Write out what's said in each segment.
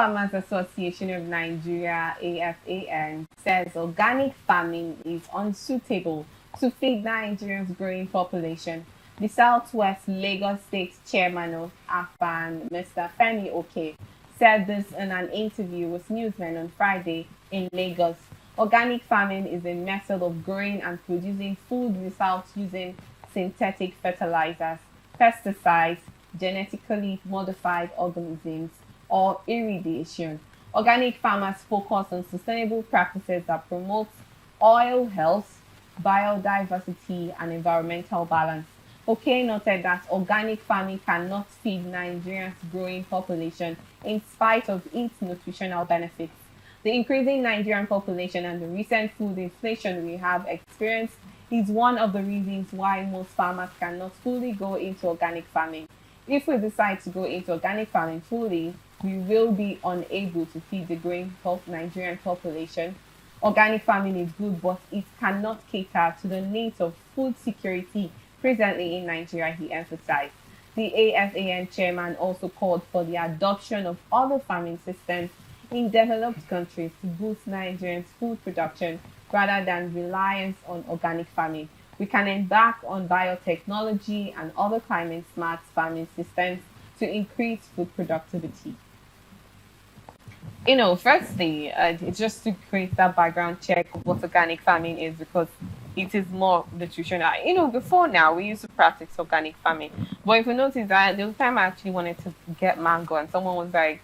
Farmers Association of Nigeria, AFAN, says organic farming is unsuitable to feed Nigeria's growing population. The Southwest Lagos State Chairman of AFAN, Mr. Femi Oke, said this in an interview with Newsmen on Friday in Lagos. Organic farming is a method of growing and producing food without using synthetic fertilizers, pesticides, genetically modified organisms, or irrigation. Organic farmers focus on sustainable practices that promote soil health, biodiversity, and environmental balance. Oke noted that organic farming cannot feed Nigeria's growing population in spite of its nutritional benefits. The increasing Nigerian population and the recent food inflation we have experienced is one of the reasons why most farmers cannot fully go into organic farming. If we decide to go into organic farming fully, we will be unable to feed the growing Nigerian population. Organic farming is good, but it cannot cater to the needs of food security presently in Nigeria, he emphasized. The AFAN chairman also called for the adoption of other farming systems in developed countries to boost Nigerians' food production rather than reliance on organic farming. We can embark on biotechnology and other climate-smart farming systems to increase food productivity. Firstly, just to create that background check of what organic farming is, because it is more nutritional. Before now, we used to practice organic farming. But if you notice that the time I actually wanted to get mango, and someone was like,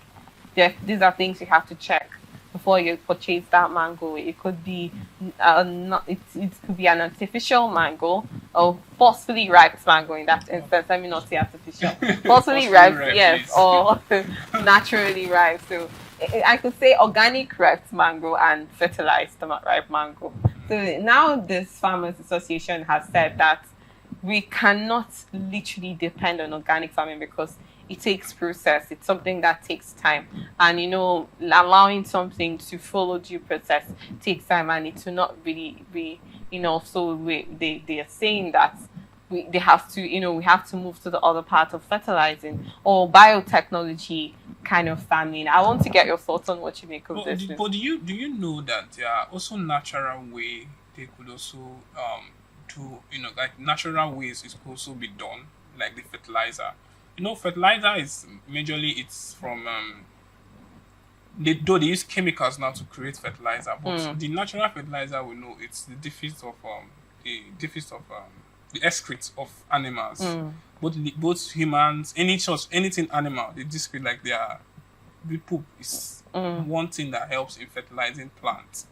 "Jeff, these are things you have to check before you purchase that mango." It could be it could be an artificial mango or forcefully ripe mango in that instance. Let me not say artificial. Forcefully ripe, yes, or naturally ripe. So I could say organic ripe mango and fertilized ripe mango. So now this Farmers Association has said that we cannot literally depend on organic farming because it takes process. It's something that takes time. And, allowing something to follow due process takes time, and it will not really be, so they are saying that we have to move to the other part of fertilizing or biotechnology kind of farming. I want to get your thoughts on what you make of this. But do you know that there are also natural way they could also do, like natural ways it could also be done, like the fertilizer. Fertilizer is majorly it's from they use chemicals now to create fertilizer, but the natural fertilizer we know it's the deficit of the excrete of animals. Both humans, anything animal, they discrete like the poop is one thing that helps in fertilizing plants.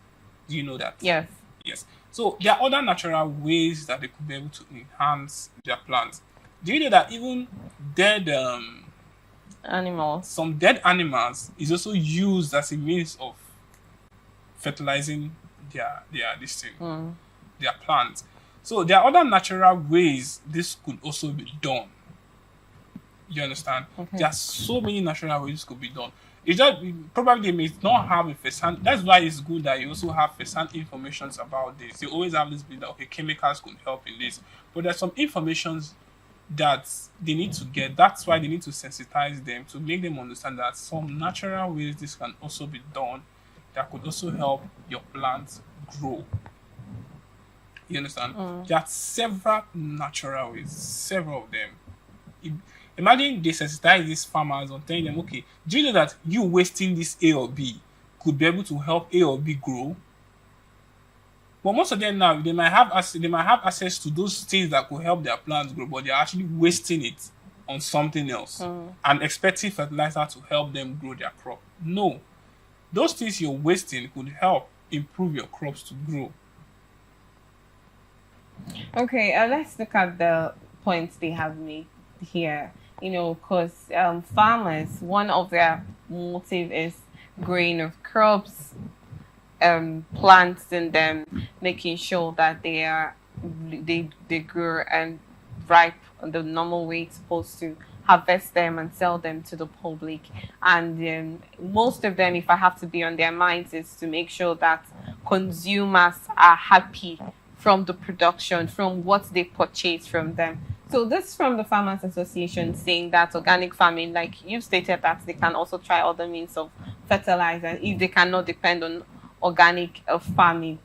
Do you know that? Yes. Yes. So there are other natural ways that they could be able to enhance their plants. Do you know that even dead animals, some dead animals, is also used as a means of fertilizing their plants? So there are other natural ways this could also be done. You understand? Okay. There are so many natural ways this could be done. It's just probably they may not have a first-hand. That's why it's good that you also have first-hand information about this. You always have this belief that chemicals could help in this, but there's some informations that they need to get. That's why they need to sensitize them to make them understand that some natural ways this can also be done that could also help your plants grow. You understand? There are several natural ways, several of them. Imagine they sensitize these farmers on telling them, okay, do you know that you wasting this A or B could be able to help A or B grow? But most of them now, they might have access to those things that could help their plants grow, but they're actually wasting it on something else and expecting fertilizer to help them grow their crop. No. Those things you're wasting could help improve your crops to grow. Okay, let's look at the points they have made here. Because farmers, one of their motive is growing of crops, plants in them, making sure that they grow and ripe the normal way it's supposed to, harvest them and sell them to the public. And most of them, if I have to be on their minds, is to make sure that consumers are happy from the production, from what they purchase from them. So this from the Farmers Association saying that organic farming, like you've stated, that they can also try other means of fertilizer if they cannot depend on organic farming.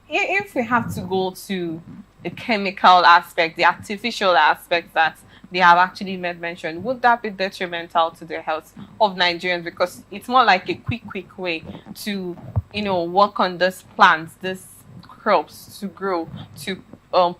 If we have to go to the chemical aspect, the artificial aspect that they have actually made mention, would that be detrimental to the health of Nigerians? Because it's more like a quick way to, work on these plants, these crops to grow, to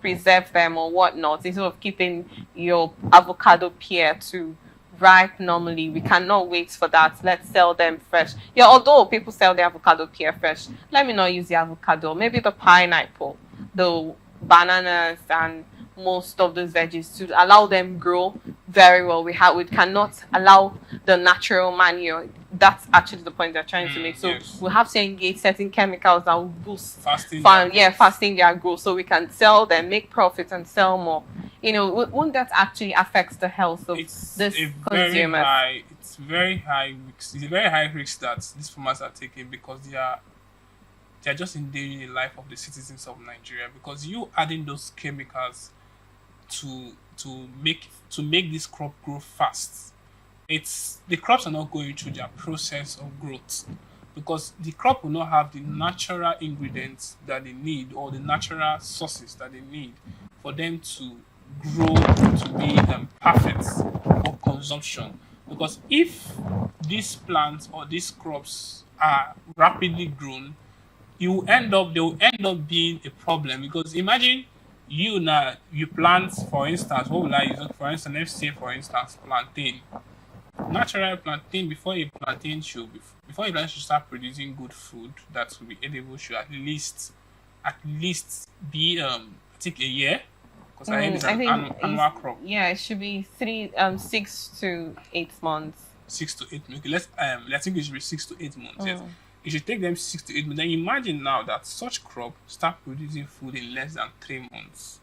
preserve them or whatnot, instead of keeping your avocado pear to ripe normally. We cannot wait for that. Let's sell them fresh. Yeah, although people sell the avocado pear fresh, let me not use the avocado. Maybe the pineapple, the bananas, and most of those veggies to allow them grow very well. We cannot allow the natural manure. That's actually the point they're trying to make. So we'll have to engage certain chemicals that will boost fasting their growth, so we can sell them, make profits, and sell more. Won't that actually affect the health of this consumer? It's very high risk. It's a very high risk that these farmers are taking, because they are just endangering the life of the citizens of Nigeria. Because you adding those chemicals to make this crop grow fast, the crops are not going through their process of growth, because the crop will not have the natural ingredients that they need, or the natural sources that they need for them to grow to be perfect for consumption. Because if these plants or these crops are rapidly grown, they will end up being a problem. Because imagine you plant, for instance, what will I use? For instance, let's say, for instance, plantain. Natural plantain, before a plantain should start producing good food that will be edible, should at least be I think a year, because I think it's an annual crop. Yeah, it should be 6 to 8 months. 6 to 8 months. Okay, I think it should be 6 to 8 months. Yes, it should take them 6 to 8 months. Then imagine now that such crop start producing food in less than 3 months.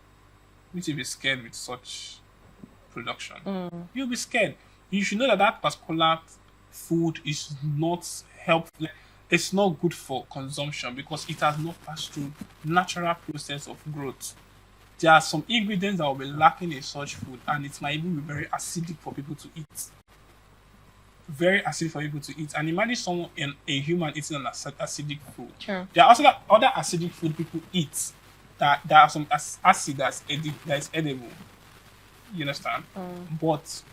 You should be scared with such production. You'll be scared. You should know that particular food is not helpful. It's not good for consumption, because it has not passed through natural process of growth. There are some ingredients that will be lacking in such food, and it might even be very acidic for people to eat. Very acidic for people to eat. And imagine a human eating an acidic food. Sure. There are also other acidic food people eat that there are some acid that is edible. You understand? But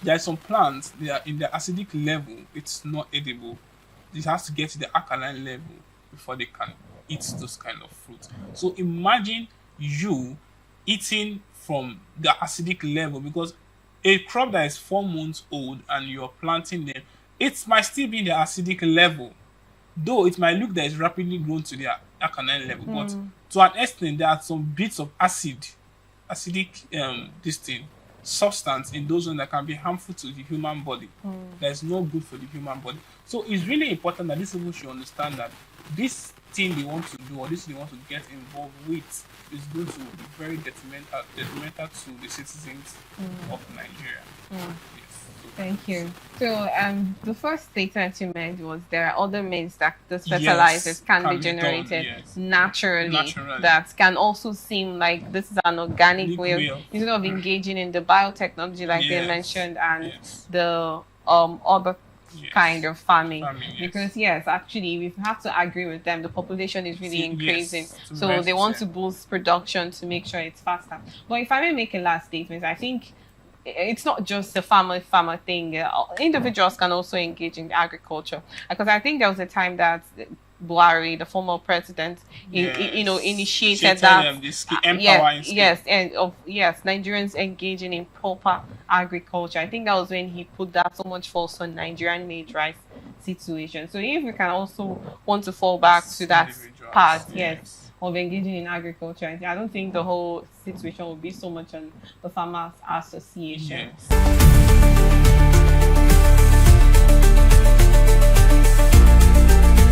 there are some plants that in the acidic level, it's not edible. It has to get to the alkaline level before they can eat those kind of fruits. So imagine you eating from the acidic level, because a crop that is 4 months old and you're planting them, it might still be in the acidic level. Though it might look that it's rapidly grown to the alkaline level, but to an extent, there are some bits of acidic substance in those ones that can be harmful to the human body. That is not good for the human body. So it's really important that these people should understand that this thing they want to do, or this thing they want to get involved with, is going to be very detrimental to the citizens of Nigeria. Yes. Thank you. So the first statement you made was there are other means that the fertilizers can be generated naturally, that can also seem like this is an organic way of, instead of engaging in the biotechnology like they mentioned, and the other kind of farming. Because actually we have to agree with them, the population is really increasing, so they want to boost production to make sure it's faster. But if I may make a last statement, I think it's not just the farmer thing. Individuals can also engage in agriculture, because I think there was a time that Buhari, the former president, initiated that. Nigerians engaging in proper agriculture. I think that was when he put that so much force on Nigerian-made rice situation. So if we can also want to fall back to that part, of engaging in agriculture, I don't think the whole situation will be so much on the Farmers Association.